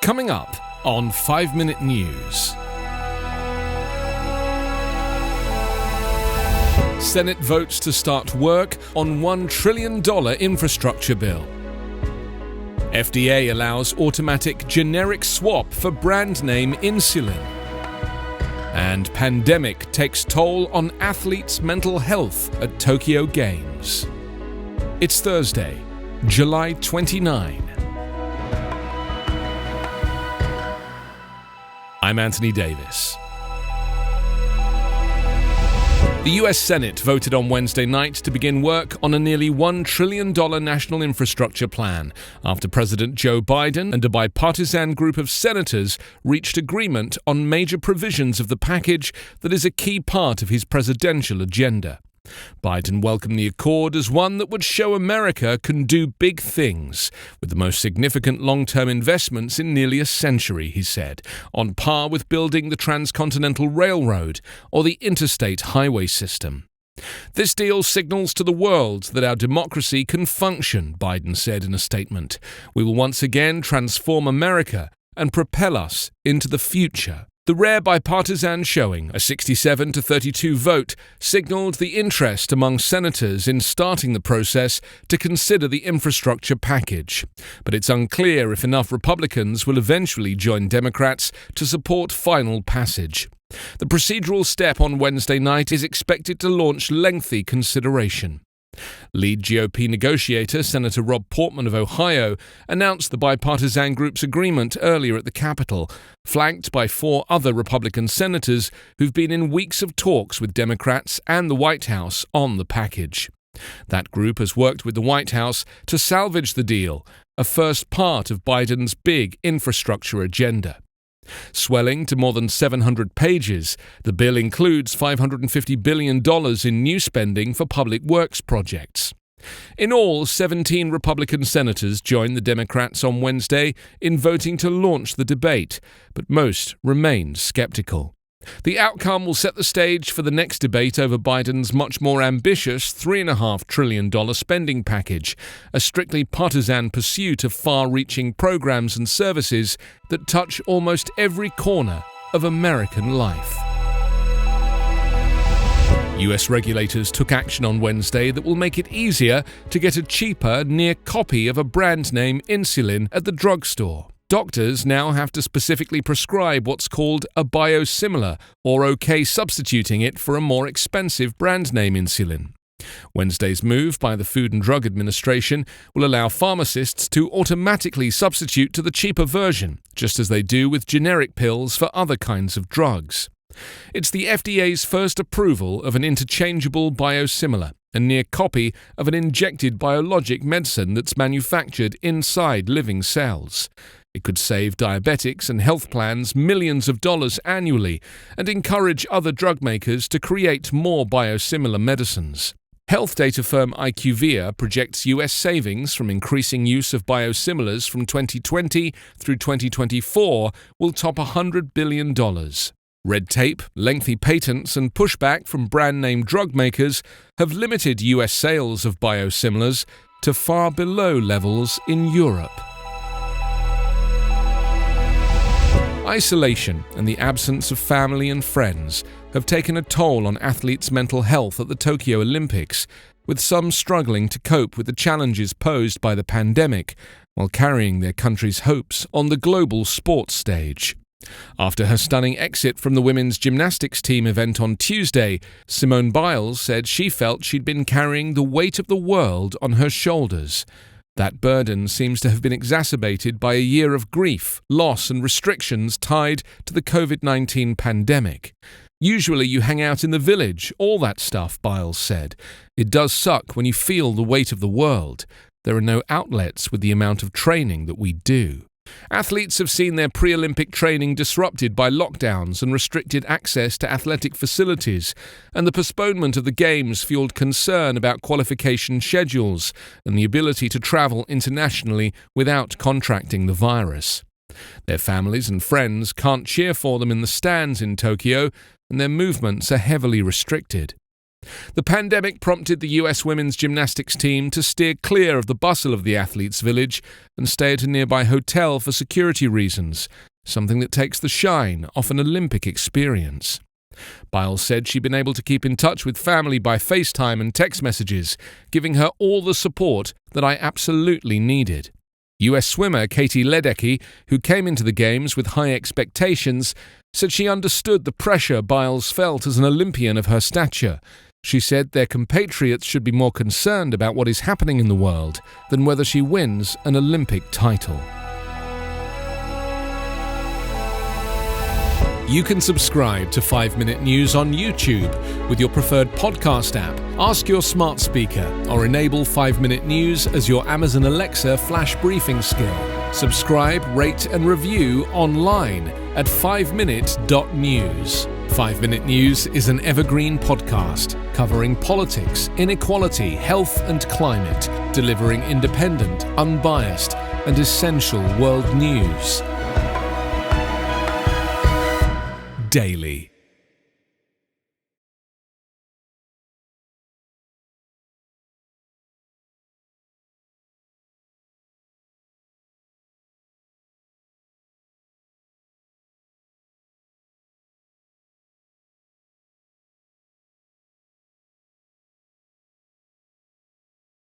Coming up on 5 Minute News. Senate votes to start work on $1 trillion infrastructure bill. FDA allows automatic generic swap for brand name insulin. And pandemic takes toll on athletes' mental health at Tokyo Games. It's Thursday, July 29. I'm Anthony Davis. The US Senate voted on Wednesday night to begin work on a nearly $1 trillion national infrastructure plan after President Joe Biden and a bipartisan group of senators reached agreement on major provisions of the package that is a key part of his presidential agenda. Biden welcomed the accord as one that would show America can do big things, with the most significant long-term investments in nearly a century, he said, on par with building the Transcontinental Railroad or the interstate highway system. This deal signals to the world that our democracy can function, Biden said in a statement. We will once again transform America and propel us into the future. The rare bipartisan showing, a 67-32 vote, signaled the interest among senators in starting the process to consider the infrastructure package. But it's unclear if enough Republicans will eventually join Democrats to support final passage. The procedural step on Wednesday night is expected to launch lengthy consideration. Lead GOP negotiator Senator Rob Portman of Ohio announced the bipartisan group's agreement earlier at the Capitol, flanked by 4 other Republican senators who've been in weeks of talks with Democrats and the White House on the package. That group has worked with the White House to salvage the deal, a first part of Biden's big infrastructure agenda. Swelling to more than 700 pages, the bill includes $550 billion in new spending for public works projects. In all, 17 Republican senators joined the Democrats on Wednesday in voting to launch the debate, but most remained skeptical. The outcome will set the stage for the next debate over Biden's much more ambitious $3.5 trillion spending package, a strictly partisan pursuit of far-reaching programs and services that touch almost every corner of American life. US regulators took action on Wednesday that will make it easier to get a cheaper, near copy of a brand name insulin at the drugstore. Doctors now have to specifically prescribe what's called a biosimilar, or okay substituting it for a more expensive brand name insulin. Wednesday's move by the Food and Drug Administration will allow pharmacists to automatically substitute to the cheaper version, just as they do with generic pills for other kinds of drugs. It's the FDA's first approval of an interchangeable biosimilar, a near copy of an injected biologic medicine that's manufactured inside living cells. It could save diabetics and health plans millions of dollars annually and encourage other drug makers to create more biosimilar medicines. Health data firm IQVIA projects US savings from increasing use of biosimilars from 2020 through 2024 will top $100 billion. Red tape, lengthy patents, and pushback from brand-name drug makers have limited US sales of biosimilars to far below levels in Europe. Isolation and the absence of family and friends have taken a toll on athletes' mental health at the Tokyo Olympics, with some struggling to cope with the challenges posed by the pandemic while carrying their country's hopes on the global sports stage. After her stunning exit from the women's gymnastics team event on Tuesday, Simone Biles said she felt she'd been carrying the weight of the world on her shoulders. That burden seems to have been exacerbated by a year of grief, loss, and restrictions tied to the COVID-19 pandemic. Usually you hang out in the village, all that stuff, Biles said. It does suck when you feel the weight of the world. There are no outlets with the amount of training that we do. Athletes have seen their pre-Olympic training disrupted by lockdowns and restricted access to athletic facilities, and the postponement of the Games fueled concern about qualification schedules and the ability to travel internationally without contracting the virus. Their families and friends can't cheer for them in the stands in Tokyo, and their movements are heavily restricted. The pandemic prompted the US women's gymnastics team to steer clear of the bustle of the athletes' village and stay at a nearby hotel for security reasons, something that takes the shine off an Olympic experience. Biles said she'd been able to keep in touch with family by FaceTime and text messages, giving her all the support that I absolutely needed. US swimmer Katie Ledecky, who came into the Games with high expectations, said she understood the pressure Biles felt as an Olympian of her stature. She said their compatriots should be more concerned about what is happening in the world than whether she wins an Olympic title. You can subscribe to 5 Minute News on YouTube with your preferred podcast app. Ask your smart speaker or enable 5 Minute News as your Amazon Alexa flash briefing skill. Subscribe, rate and review online at 5minute.news. 5 Minute News is an Evergreen Podcast covering politics, inequality, health and climate, delivering independent, unbiased and essential world news daily.